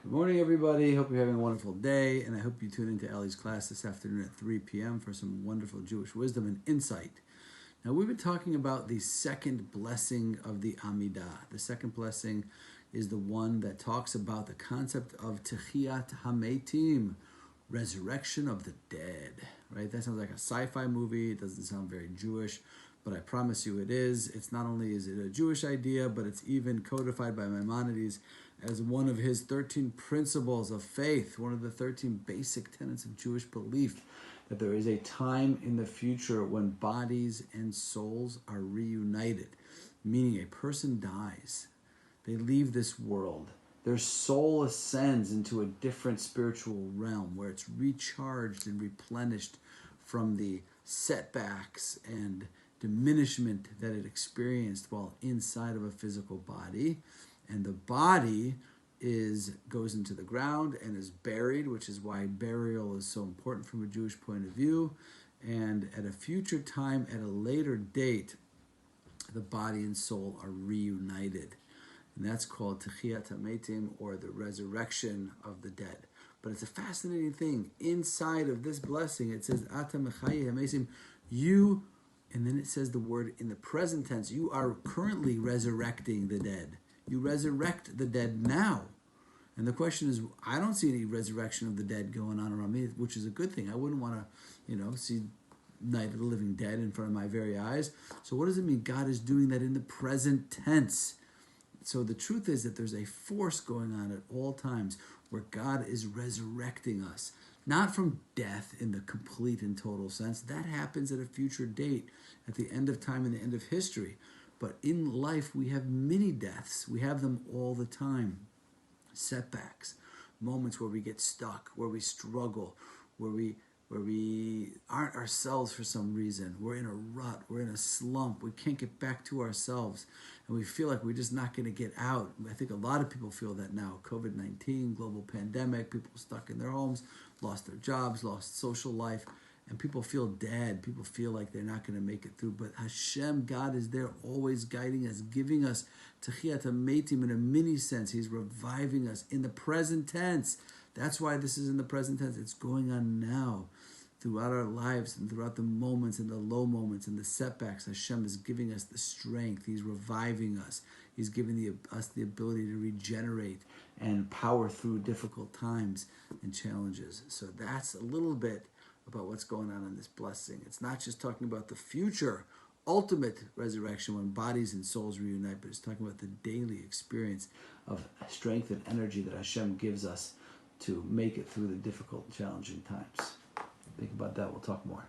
Good morning, everybody. Hope you're having a wonderful day, and I hope you tune into Ellie's class this afternoon at 3 p.m. for some wonderful Jewish wisdom and insight. Now, we've been talking about the second blessing of the Amidah. The second blessing is the one that talks about the concept of Techiyat HaMeitim, resurrection of the dead, right? That sounds like a sci-fi movie. It doesn't sound very Jewish, but I promise you it is. It's not only is it a Jewish idea, but it's even codified by Maimonides as one of his 13 principles of faith, one of the 13 basic tenets of Jewish belief, that there is a time in the future when bodies and souls are reunited, meaning a person dies, they leave this world, their soul ascends into a different spiritual realm where it's recharged and replenished from the setbacks and diminishment that it experienced while inside of a physical body. And the body goes into the ground and is buried, which is why burial is so important from a Jewish point of view. And at a future time, at a later date, the body and soul are reunited. And that's called Techiyat HaMeitim, or the resurrection of the dead. But it's a fascinating thing. Inside of this blessing, it says, Ata Mechaye HaMeitim, you, and then it says the word in the present tense, you are currently resurrecting the dead. You resurrect the dead now. And the question is, I don't see any resurrection of the dead going on around me, which is a good thing. I wouldn't want to, see Night of the Living Dead in front of my very eyes. So what does it mean? God is doing that in the present tense. So the truth is that there's a force going on at all times where God is resurrecting us. Not from death in the complete and total sense. That happens at a future date, at the end of time and the end of history. But in life, we have mini deaths. We have them all the time. Setbacks, moments where we get stuck, where we struggle, where we aren't ourselves for some reason. We're in a rut. We're in a slump. We can't get back to ourselves. And we feel like we're just not going to get out. I think a lot of people feel that now. COVID-19, global pandemic, people stuck in their homes, lost their jobs, lost social life. And people feel dead. People feel like they're not going to make it through. But Hashem, God, is there always guiding us, giving us Techiyat HaMeitim in a mini sense. He's reviving us in the present tense. That's why this is in the present tense. It's going on now. Throughout our lives and throughout the moments and the low moments and the setbacks, Hashem is giving us the strength. He's reviving us. He's giving us the ability to regenerate and power through difficult times and challenges. So that's a little bit about what's going on in this blessing. It's not just talking about the future, ultimate resurrection when bodies and souls reunite, but it's talking about the daily experience of strength and energy that Hashem gives us to make it through the difficult, challenging times. Think about that. We'll talk more.